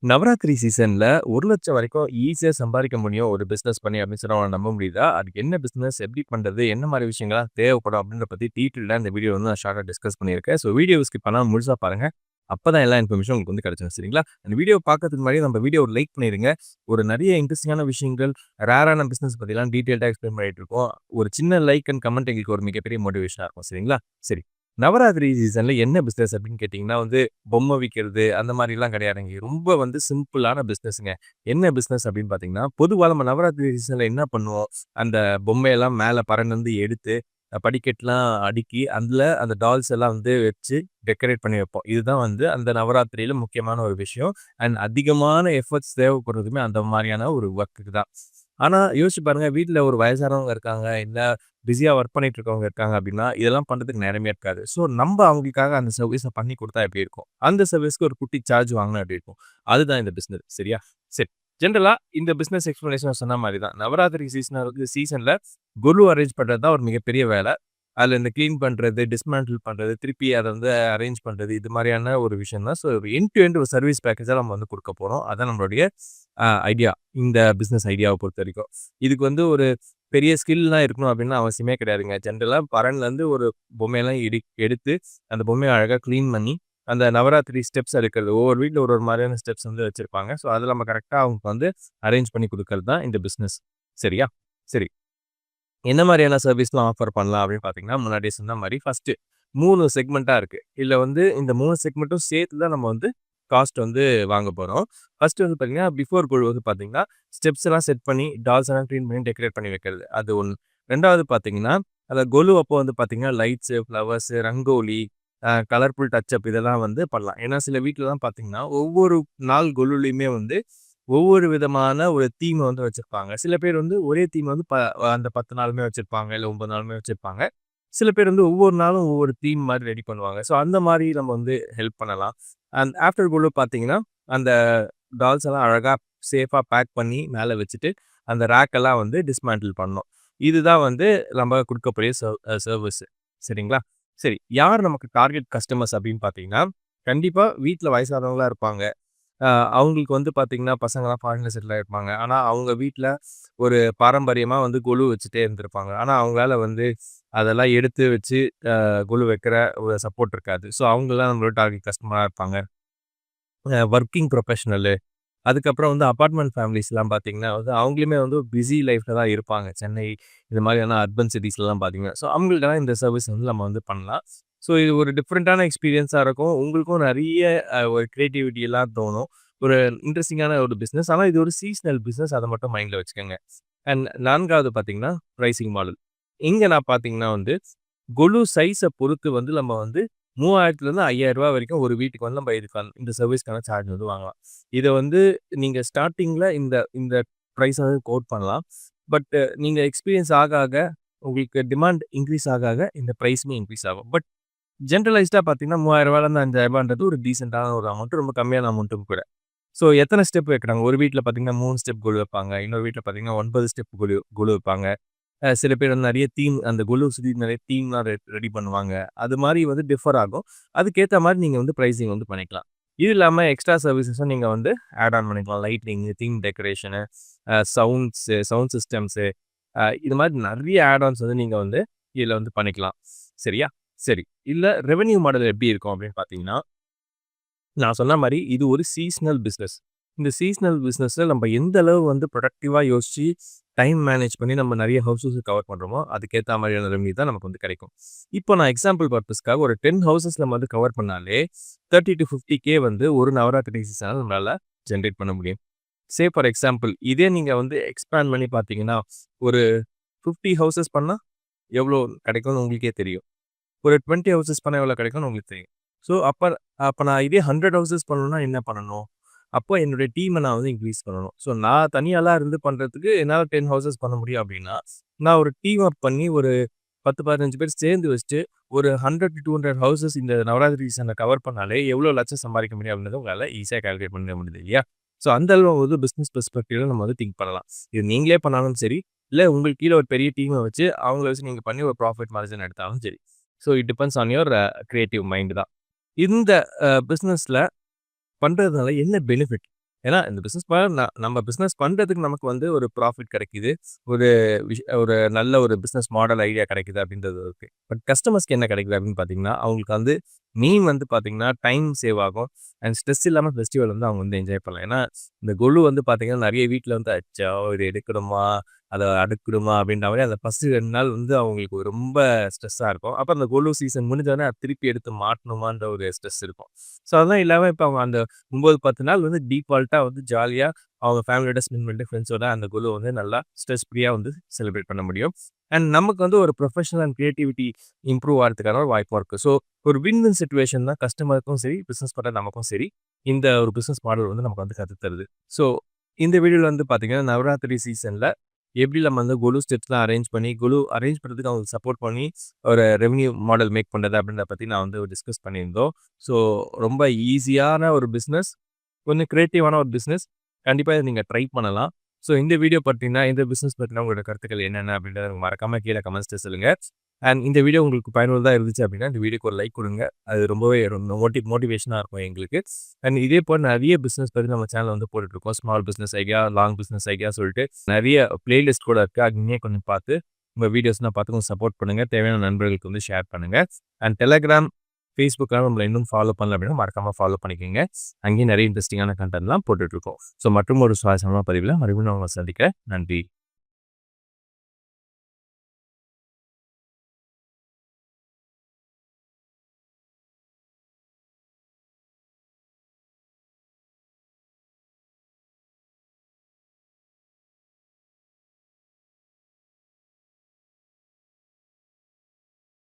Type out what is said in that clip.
நவராத்திரி சீசன்ல 1,00,000 வரைக்கும் ஈஸியா சம்பாதிக்க முடியும் ஒரு பிசினஸ் பண்ணி அப்படின்னு சொன்னா உங்களால நம்ப முடியுதா? அதுக்கு என்ன பிசினஸ்? எப்படி பண்றது? என்ன மாரி விஷயங்கள்லாம் தேவைப்படும்? அப்படின்றத பத்தி டீட்டெயில்டா இந்த வீடியோ வந்து நான் ஷார்ட்டா டிஸ்கஸ் பண்ணியிருக்கேன். ஸோ வீடியோவ ஸ்கிப் பண்ணாம முழுசா பாருங்க. அப்பதான் எல்லா இன்ஃபர்மேஷனும் உங்களுக்கு வந்து கிடைச்சிடும். சரிங்களா? அந்த வீடியோ பார்க்கறதுக்கு முன்னாடி நம்ம வீடியோ ஒரு லைக் பண்ணிருங்க. ஒரு நெறைய இன்ட்ரஸ்டிங்கான விஷயங்கள், ரேரான பிசினஸ் பத்திலாம் டீட்டெயில்டா எக்ஸ்பிளைன் பண்ணிட்டு இருக்கோம். ஒரு சின்ன லைக் அண்ட் கமெண்ட் எங்களுக்கு ஒரு மிகப்பெரிய மோட்டிவேஷனா இருக்கும். சரிங்களா? சரி. நவராத்திரி சீசன்ல என்ன பிசினஸ் அப்படின்னு கேட்டீங்கன்னா வந்து பொம்மை விக்கிறது அந்த மாரிலாம் கிடையாதுங்க. ரொம்ப வந்து சிம்பிளான பிசினஸ்ங்க. என்ன பிசினஸ் அப்படின்னு பார்த்தீங்கன்னா, பொதுவா நம்ம நவராத்திரி சீசன்ல என்ன பண்ணுவோம்? அந்த பொம்மையெல்லாம் மேல பறந்து எடுத்து படிக்கட்டுலாம் அடுக்கி, அதுல அந்த டால்ஸ் எல்லாம் வந்து வச்சு டெக்கரேட் பண்ணி வைப்போம். இதுதான் வந்து அந்த நவராத்திரியில முக்கியமான ஒரு விஷயம். அண்ட் அதிகமான எஃபர்ட்ஸ் தேவைப்படுறதுமே அந்த மாரியான ஒரு ஒர்க்குக்கு தான். ஆனா யோசிச்சு பாருங்க, வீட்ல ஒரு வயசானவங்க இருக்காங்க, இல்ல பிஸியா ஒர்க் பண்ணிட்டு இருக்கவங்க இருக்காங்க அப்படின்னா, இதெல்லாம் பண்றதுக்கு நேரமே இருக்காது. ஸோ நம்ப அவங்களுக்காக அந்த சர்வீஸ பண்ணி குடுத்தா எப்படி இருக்கும்? அந்த சர்வீஸ்க்கு ஒரு குட்டி சார்ஜ் வாங்குனா எப்படி இருக்கும்? அதுதான் இந்த பிசினஸ். சரியா? சரி. ஜெனரலா இந்த பிசினஸ் எக்ஸ்ப்ளனேஷன் சொன்ன மாரி தான். நவராத்திரி சீசன்ல கொலு அரேஞ்ச் பண்றது தான் ஒரு மிகப்பெரிய வேல. அதுல இந்த கிளீன் பண்றது, டிஸ்மேண்டில் பண்றது, திருப்பி அத வந்து அரேஞ்ச் பண்றது, இது மாரியான ஒரு விஷயம் தான். ஸோ எண்ட் டு எண்ட் ஒரு சர்வீஸ் பேக்கேஜா நம்ம வந்து குடுக்க போறோம். அதான் நம்மளுடைய ஐடியா. இந்த பிசினஸ் ஐடியாவ பொறுத்தவரைக்கும். இதுக்கு வந்து ஒரு பெரிய ஸ்கில்லாம் இருக்கணும் அப்படின்னு அவசியமே கிடையாதுங்க. ஜென்ரலா பரன்லேருந்து ஒரு பொம்மையெல்லாம் எடுத்து, அந்த பொம்மைய அழகா கிளீன் பண்ணி, அந்த நவராத்திரி ஸ்டெப்ஸ் எடுக்கிறது. ஒவ்வொரு வீட்ல ஒரு ஒரு மாரியான ஸ்டெப்ஸ் வந்து வச்சிருப்பாங்க. ஸோ, அதில நம்ம கரெக்ட்டா அவங்களுக்கு வந்து அரேஞ்ச் பண்ணி குடுக்கறது தான் இந்த பிசினஸ். சரியா? சரி. என்ன மாரியான சர்வீஸ்லாம் ஆஃபர் பண்ணலாம் அப்படின்னு பார்த்தீங்கன்னா, முன்னாடியே சொன்ன மாரி ஃபர்ஸ்ட்டு 3 செக்மென்ட்டா இருக்கு. இதுல வந்து இந்த 3 செக்மென்ட்டும் சேர்த்து தான் நம்ம வந்து காஸ்ட் வந்து வாங்க போறோம். ஃபர்ஸ்ட்டு வந்து பார்த்தீங்கன்னா, பிஃபோர் குழு வந்து பார்த்தீங்கன்னா, ஸ்டெப்ஸ் எல்லாம் செட் பண்ணி, டால்ஸ் எல்லாம் கிளீன் பண்ணி டெக்கரேட் பண்ணி வைக்கிறது. அது 1. 2வது பார்த்தீங்கன்னா, அந்த கொலு அப்போ வந்து பார்த்தீங்கன்னா, lights, flowers, rangoli, colourful touch up இதெல்லாம் வந்து பண்ணலாம். ஏன்னா சில வீட்லலாம் பார்த்தீங்கன்னா, ஒவ்வொரு நாள் கொலுலயுமே வந்து ஒவ்வொரு விதமான ஒரு தீம் வந்து வச்சிருப்பாங்க. சில பேர் வந்து ஒரே தீம் வந்து அந்த 10 நாளுமே வச்சிருப்பாங்க. இல்ல 9 நாளுமே வச்சிருப்பாங்க. சில பேர் வந்து ஒவ்வொரு நாளும் ஒவ்வொரு தீம் மாரி ரெடி பண்ணுவாங்க. ஸோ அந்த மாரி நம்ம வந்து ஹெல்ப் பண்ணலாம். அண்ட் ஆஃப்டர் குளூ பார்த்தீங்கன்னா, அந்த டால்ஸ் எல்லாம் அழகா சேஃபா பேக் பண்ணி மேல வச்சுட்டு, அந்த ரேக் எல்லாம் வந்து டிஸ்மேண்டில் பண்ணணும். இதுதான் வந்து நம்ம குடுக்கக்கூடிய சர்வீஸ். சரிங்களா? சரி. யார் நமக்கு டார்கெட் கஸ்டமர்ஸ் அப்படின்னு பார்த்தீங்கன்னா, கண்டிப்பா வீட்ல வயசானவங்களா இருப்பாங்க. அ அவங்களுக்கு வந்து பார்த்தீங்கன்னா, பசங்கலாம் ஃபாரின்ல செட்டில் ஆயிருப்பாங்க. ஆனா, அவங்க வீட்ல ஒரு பாரம்பரியமா வந்து கொலு வச்சுட்டே இருந்திருப்பாங்க. ஆனா, அவங்களால வந்து அதெல்லாம் எடுத்து வச்சு கொலு வைக்கிற ஒரு சப்போர்ட் இருக்காது. ஸோ, அவங்கலாம் நம்மளோட டார்கெட் கஸ்டமரா இருப்பாங்க. வொர்க்கிங் ப்ரொஃபஷனலு, அதுக்கப்புறம் வந்து அபார்ட்மெண்ட் ஃபேமிலிஸ்லாம் பார்த்தீங்கன்னா வந்து, அவங்களுமே வந்து பிஸி லைஃப்ல தான் இருப்பாங்க. சென்னை இது மாதிரியான அர்பன் சிட்டீஸ்லலாம் பார்த்தீங்கன்னா. ஸோ, அவங்களுக்கெல்லாம் இந்த சர்வீஸ் வந்து நம்ம வந்து பண்ணலாம். ஸோ, இது ஒரு டிஃப்ரெண்ட்டான எக்ஸ்பீரியன்ஸா இருக்கும். உங்களுக்கும் நெறைய ஒரு கிரியேட்டிவிட்டிலாம் தோணும். ஒரு இன்ட்ரஸ்டிங்கான ஒரு பிசினஸ். ஆனா, இது ஒரு சீசனல் பிசினஸ். அத மட்டும் மைண்ட்ல வச்சுக்கங்க. அண்ட் 4வது பார்த்தீங்கன்னா, பிரைசிங் மாடல். இங்க நான் பார்த்தீங்கன்னா வந்து, கொலு சைஸ பொறுத்து வந்து நம்ம வந்து ரூ. 3000லேருந்து ரூ. 5000 வரைக்கும் ஒரு வீட்டுக்கு வந்து நம்ம இதுக்கான இந்த சர்வீஸ்க்கான சார்ஜ் வந்து வாங்கலாம். இத வந்து நீங்க ஸ்டார்ட்டிங்ல இந்த இந்த பிரைஸ வந்து கோட் பண்ணலாம். பட் நீங்க எக்ஸ்பீரியன்ஸ் ஆக உங்களுக்கு டிமாண்ட் இன்கிரீஸ் ஆக இந்த பிரைஸுமே இன்கிரீஸ் ஆகும். பட் ஜெனரலைஸ்டா பார்த்தீங்கன்னா, ரூ. 3000லேருந்து ரூ. 5000ன்றது ஒரு டீசென்ட்டான ஒரு அமௌண்ட். ரொம்ப கம்மியான அமௌண்ட்டும் கூட. ஸோ எத்தன ஸ்டெப் வைக்கிறாங்க? ஒரு வீட்ல பார்த்தீங்கன்னா 3 ஸ்டெப் கொலு வைப்பாங்க. இன்னொரு வீட்ல பார்த்தீங்கன்னா 9 ஸ்டெப் கொலு கொலு வைப்பாங்க. சில பேர் வந்து நெறைய தீம் அந்த கொலு சுத்தி நெறைய தீம்லாம் ரெடி பண்ணுவாங்க. அது மாரி வந்து டிஃபர் ஆகும். அதுக்கேத்த மாரி நீங்க வந்து பிரைசிங் வந்து பண்ணிக்கலாம். இது இல்லாம எக்ஸ்ட்ரா சர்வீஸஸும் நீங்க வந்து ஆட் ஆன் பண்ணிக்கலாம். Lighting, theme decoration, sound systems, இது மாரி நெறைய ஆட் ஆன்ஸ் வந்து நீங்க வந்து இதுல வந்து பண்ணிக்கலாம். சரியா? சரி. இல்ல ரெவென்யூ மாடல் எப்படி இருக்கும் அப்படின்னு பார்த்தீங்கன்னா, நான் சொன்ன மாரி இது ஒரு சீசனல் பிசினஸ். இந்த சீசனல் பிசினஸ்ல நம்ம எந்த அளவு வந்து புரொடக்டிவா யோசிச்சு, டைம் மேனேஜ் பண்ணி நம்ம நெறைய ஹவுஸஸ் கவர் பண்றோமோ, அதுக்கேத்த மாரியான ரெவென்யூ தான் நமக்கு வந்து கிடைக்கும். இப்போ நான் எக்ஸாம்பிள் பர்ப்பஸ்க்காக ஒரு 10 ஹவுஸஸ் நம்ம வந்து கவர் பண்ணாலே, 30,000-50,000 வந்து ஒரு நவராத்திரி சீசன்ல நம்மளால ஜெனரேட் பண்ண முடியும். சே ஃபார் எக்ஸாம்பிள் இதே நீங்க வந்து எக்ஸ்பேண்ட் பண்ணி பார்த்தீங்கன்னா, ஒரு 50 ஹவுஸஸ் பண்ணா எவ்வளோ கிடைக்கும்னு உங்களுக்கே தெரியும். ஒரு 20 ஹவுஸஸ் பண்ணா எவ்வளோ கிடைக்கும்னு உங்களுக்கு தெரியும். ஸோ, அப்ப அப்ப நான் இதே 100 ஹவுஸஸ் பண்ணணும்னா என்ன பண்ணணும்? அப்போ என்னுடைய டீம நான் வந்து இன்கிரீஸ் பண்ணணும். ஸோ, நான் தனியாலாம் இருந்து பண்றதுக்கு என்னால 10 ஹவுஸஸ் பண்ண முடியும் அப்டின்னா, நான் ஒரு டீம் அப் பண்ணி ஒரு 10, 15 பேர் சேர்ந்து வச்சுட்டு, ஒரு 100-200 ஹவுஸஸ் இந்த நவராத்திரி சீசன்ல கவர் பண்ணாலே எவ்வளோ லட்சம் சம்பாதிக்க முடியும் அப்டின்றத உங்களால ஈஸியா கால்குலேட் பண்ண முடியுது இல்லையா? ஸோ, அந்த அளவு வந்து பிசினஸ் பெர்ஸ்பெக்டிவ்ல நம்ம வந்து திங்க் பண்ணலாம். இது நீங்களே பண்ணாலும் சரி, இல்ல உங்களுக்கு கீழ ஒரு பெரிய டீம வச்சு, அவங்கள வச்சு நீங்க பண்ணி ஒரு ப்ராஃபிட் மார்ஜின் எடுத்தாலும் சரி. So, it depends on your creative mind தான். இந்த பிசினஸ்ல பண்றதுனால என்ன பெனிஃபிட்? ஏன்னா இந்த பிசினஸ் நம்ம பிசினஸ் பண்றதுக்கு நமக்கு வந்து ஒரு ப்ராஃபிட் கிடைக்குது. ஒரு ஒரு நல்ல ஒரு பிசினஸ் மாடல் ஐடியா கிடைக்குது அப்படின்றது இருக்கு. பட் கஸ்டமர்ஸ்க்கு என்ன கிடைக்குது அப்படின்னு பார்த்தீங்கன்னா, அவங்களுக்கு வந்து மெயின் வந்து பார்த்தீங்கன்னா, டைம் சேவ் ஆகும். அண்ட் ஸ்ட்ரெஸ் இல்லாம ஃபெஸ்டிவல் வந்து அவங்க வந்து என்ஜாய் பண்ணலாம். ஏன்னா, இந்த கொலு வந்து பார்த்தீங்கன்னா, நெறைய வீட்ல வந்து அச்சோ! இது எடுக்கணுமா? அத அடுக்கணுமா? அப்படின்ற மாரி அந்த ஃபர்ஸ்ட் 2 நாள் வந்து அவங்களுக்கு ரொம்ப ஸ்ட்ரெஸ்ஸா இருக்கும். அப்ப அந்த கொலு சீசன் முடிஞ்சோனே அத திருப்பி எடுத்து மாட்டணுமான்ற ஒரு ஸ்ட்ரெஸ் இருக்கும். ஸோ அதெல்லாம் இல்லாம இப்ப அவங்க அந்த 9, 10 நாள் வந்து டீஃபால்ட்டா வந்து ஜாலியா அவங்க ஃபேமிலியோட ஸ்பெண்ட் பண்ணிட்டு ஃப்ரெண்ட்ஸோட அந்த கொலு வந்து நல்லா ஸ்ட்ரெஸ் ஃப்ரீயா வந்து செலிப்ரேட் பண்ண முடியும். அண்ட் நமக்கு வந்து ஒரு ப்ரொஃபஷனல் அண்ட் கிரியேட்டிவிட்டி இம்ப்ரூவ் ஆறதுக்கான ஒரு வாய்ப்பும் இருக்கு. ஸோ ஒரு வின் வின் சிச்சுவேஷன் தான் கஸ்டமருக்கும் சரி, பிசினஸ் பண்ற நமக்கும் சரி, இந்த ஒரு பிசினஸ் மாடல் வந்து நமக்கு வந்து கத்து தருது. ஸோ இந்த வீடியோல வந்து பார்த்தீங்கன்னா, நவராத்திரி சீசன்ல எப்படி நம்ம வந்து கொலு ஸ்டெப்ஸ்லாம் அரேஞ்ச் பண்ணி, கொலு அரேஞ்ச் பண்றதுக்கு அவங்களுக்கு சப்போர்ட் பண்ணி, ஒரு ரெவென்யூ மாடல் மேக் பண்றது அப்படின்றத பத்தி நான் வந்து டிஸ்கஸ் பண்ணியிருந்தோம். ஸோ ரொம்ப ஈஸியான ஒரு பிசினஸ், கொஞ்சம் கிரியேட்டிவான ஒரு பிசினஸ். கண்டிப்பா இத நீங்க ட்ரை பண்ணலாம். ஸோ இந்த வீடியோ பத்தின, இந்த பிசினஸ் பத்தின உங்களோட கருத்துக்கள் என்னென்ன அப்படின்றத மறக்காம கீழ கமெண்ட்ஸ்ல சொல்லுங்க. அண்ட் இந்த வீடியோ உங்களுக்கு பயனுள்ளதா இருந்துச்சு அப்படின்னா, இந்த வீடியோக்கு ஒரு லைக் குடுங்க. அது ரொம்பவே மோட்டிவேஷனா இருக்கும் எங்களுக்கு. அண்ட் இதே போல நெறைய பிசினஸ் பத்தி நம்ம சேனல்ல வந்து போட்டுட்ருக்கோம். Small business idea, long business idea சொல்லிட்டு நெறைய பிளேலிஸ்ட் கூட இருக்கு. அங்கேயே கொஞ்சம் பார்த்து உங்க வீடியோஸ்லாம் பார்த்து கொஞ்சம் சப்போர்ட் பண்ணுங்க. தேவையான நண்பர்களுக்கு வந்து ஷேர் பண்ணுங்க. அண்ட் Telegram, Facebookலாம் நம்மள இன்னும் ஃபாலோ பண்ணல அப்படின்னா மறக்காம ஃபாலோ பண்ணிக்கங்க. அங்கேயும் நெறைய இன்ட்ரஸ்டிங்கான கன்டென்ட்லாம் போட்டுட்ருக்கோம். ஸோ மற்றும் ஒரு சுவாரஸ்யமான பதிவுல மறுபடியும் நான் உங்கள சந்திக்கிறேன். நன்றி.